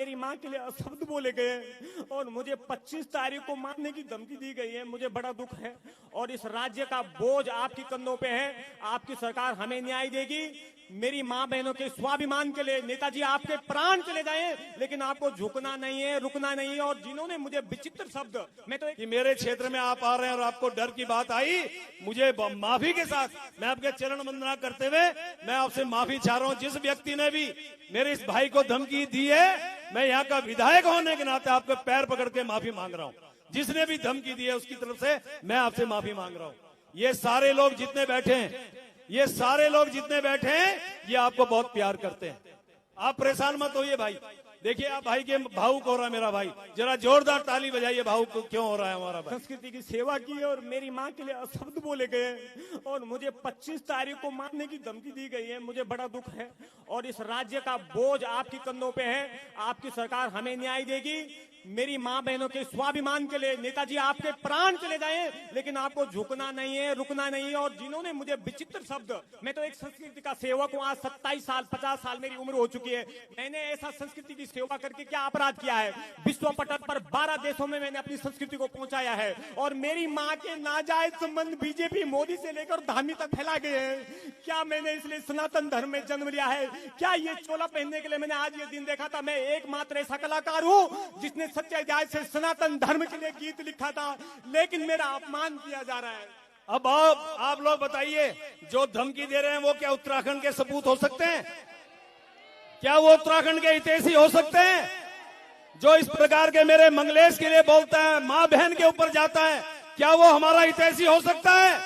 मेरी माँ के लिए अशब्द बोले गए और मुझे 25 तारीख को मारने की धमकी दी गई है। मुझे बड़ा दुख है और इस राज्य का बोझ आपकी कंधों पे है। आपकी सरकार हमें न्याय देगी। मेरी माँ बहनों के स्वाभिमान के लिए नेताजी आपके प्राण चले जाएं, लेकिन आपको झुकना नहीं है, रुकना नहीं है। और जिन्होंने मुझे विचित्र शब्द, मैं तो कि मेरे क्षेत्र में आप आ रहे हैं और आपको डर की बात आई, मुझे माफी के साथ मैं आपके चरण वंदना करते हुए मैं आपसे माफी चाह रहा हूं। जिस व्यक्ति ने भी मेरे इस भाई को धमकी दी है, मैं यहाँ का विधायक होने के नाते आपके पैर पकड़ के माफी मांग रहा हूँ। जिसने भी धमकी दी है उसकी तरफ से मैं आपसे माफी मांग रहा हूँ। ये सारे लोग जितने बैठे हैं, ये सारे लोग जितने बैठे हैं, ये आपको बहुत प्यार करते हैं। आप परेशान मत होइए भाई। देखिए आप भाई के भावुक हो रहा है मेरा भाई, जरा जोरदार ताली बजाइए। भावुक क्यों हो रहा है हमारा भाई? संस्कृति की सेवा की और मेरी माँ के लिए अशब्द बोले गए और मुझे 25 तारीख को मारने की धमकी दी गई है। मुझे बड़ा दुख है और इस राज्य का बोझ आपकी कंधों पे है। आपकी सरकार हमें न्याय देगी। मेरी माँ बहनों के स्वाभिमान के लिए नेताजी आपके प्राण चले जाएं, लेकिन आपको झुकना नहीं है, रुकना नहीं है। और जिन्होंने मुझे विचित्र शब्द, मैं तो एक संस्कृति का सेवक हूँ। आज 27 साल 50 साल मेरी उम्र हो चुकी है। मैंने ऐसा संस्कृति की सेवा करके क्या अपराध किया है? विश्व पटल पर 12 देशों में मैंने अपनी संस्कृति को पहुंचाया है। और मेरी माँ के नाजायज संबंध बीजेपी मोदी से लेकर धामी तक फैला गए हैं। क्या मैंने इसलिए सनातन धर्म में जन्म लिया है? क्या ये चोला पहनने के लिए मैंने आज ये दिन देखा था? मैं एकमात्र ऐसा कलाकार हूँ जिसने सच्चे जायज से सनातन धर्म के लिए गीत लिखा था, लेकिन मेरा अपमान किया जा रहा है। अब आप लोग बताइए, जो धमकी दे रहे हैं वो क्या उत्तराखंड के सपूत हो सकते हैं? क्या वो उत्तराखंड के हितैषी हो सकते हैं? जो इस प्रकार के मेरे मंगलेश के लिए बोलता है, माँ बहन के ऊपर जाता है, क्या वो हमारा हितैषी हो सकता है?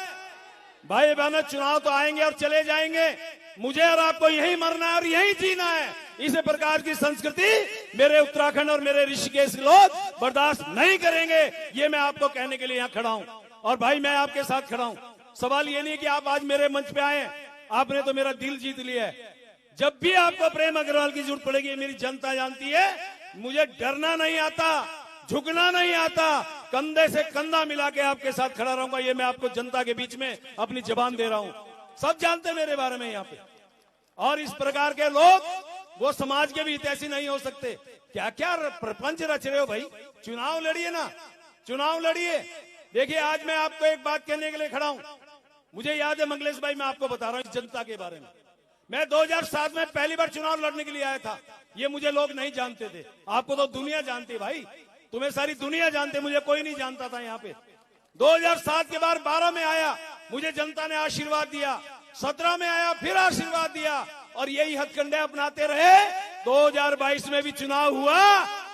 भाई बहनों, चुनाव तो आएंगे और चले जाएंगे। मुझे और आपको यही मरना है और यही जीना है। इस प्रकार की संस्कृति मेरे उत्तराखंड और मेरे ऋषिकेश लोग बर्दाश्त नहीं करेंगे। ये मैं आपको कहने के लिए यहाँ खड़ा हूँ। और भाई मैं आपके साथ खड़ा हूँ। सवाल ये नहीं कि आप आज मेरे मंच पे आए, आपने तो मेरा दिल जीत लिया है। जब भी आपको प्रेम अग्रवाल की जरूरत पड़ेगी, मेरी जनता जानती है, मुझे डरना नहीं आता, झुकना नहीं आता, कंधे से कंधा मिला के आपके साथ खड़ा रहूंगा। ये मैं आपको जनता के बीच में अपनी जबान दे रहा हूँ। सब जानते हैं मेरे बारे में यहाँ पे। और इस प्रकार के लोग वो समाज के भी हितैषी नहीं हो सकते। क्या क्या प्रपंच रच रहे हो भाई? चुनाव लड़िए ना, चुनाव लड़िए। देखिए आज मैं आपको एक बात कहने के लिए खड़ा हूं। मुझे याद है मंगलेश भाई, मैं आपको बता रहा हूं इस जनता के बारे में। मैं 2007 में पहली बार चुनाव लड़ने के लिए आया था। ये मुझे लोग नहीं जानते थे। आपको तो दुनिया जानती भाई, तुम्हें सारी दुनिया जानते, मुझे कोई नहीं जानता था यहाँ पे। 2007 के बाद 12 में आया, मुझे जनता ने आशीर्वाद दिया। 17 में आया, फिर आशीर्वाद दिया और यही हथकंडे अपनाते रहे। 2022 में भी चुनाव हुआ,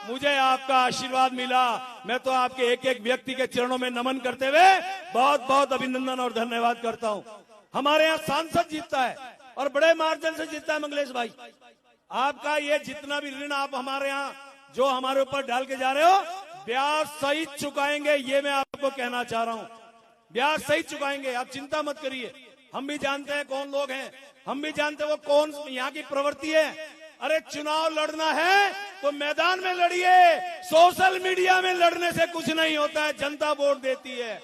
मुझे आपका आशीर्वाद मिला। मैं तो आपके एक एक व्यक्ति के चरणों में नमन करते हुए बहुत बहुत अभिनंदन और धन्यवाद करता हूं। हमारे यहाँ सांसद जीतता है और बड़े मार्जिन से जीतता है मंगलेश भाई। आपका ये जितना भी ऋण आप हमारे यहाँ जो हमारे ऊपर डाल के जा रहे हो, ब्याज सहित चुकाएंगे। ये मैं आपको कहना चाह रहा हूँ, ब्याज सहित चुकाएंगे। आप चिंता मत करिए। हम भी जानते हैं कौन लोग हैं, हम भी जानते हैं वो कौन यहाँ की प्रवृत्ति है। अरे चुनाव लड़ना है तो मैदान में लड़िए, सोशल मीडिया में लड़ने से कुछ नहीं होता है। जनता वोट देती है,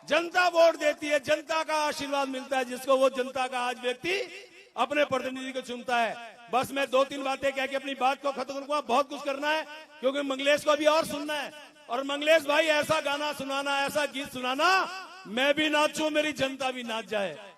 जनता वोट देती है, जनता का आशीर्वाद मिलता है जिसको वो जनता का आज व्यक्ति अपने प्रतिनिधि को चुनता है। बस मैं 2-3 बातें कह के अपनी बात को खत्म करूंगा। बहुत कुछ करना है क्योंकि मंगलेश को भी और सुनना है। और मंगलेश भाई ऐसा गाना सुनाना, ऐसा गीत सुनाना, मैं भी नाचूं, मेरी जनता भी नाच जाए।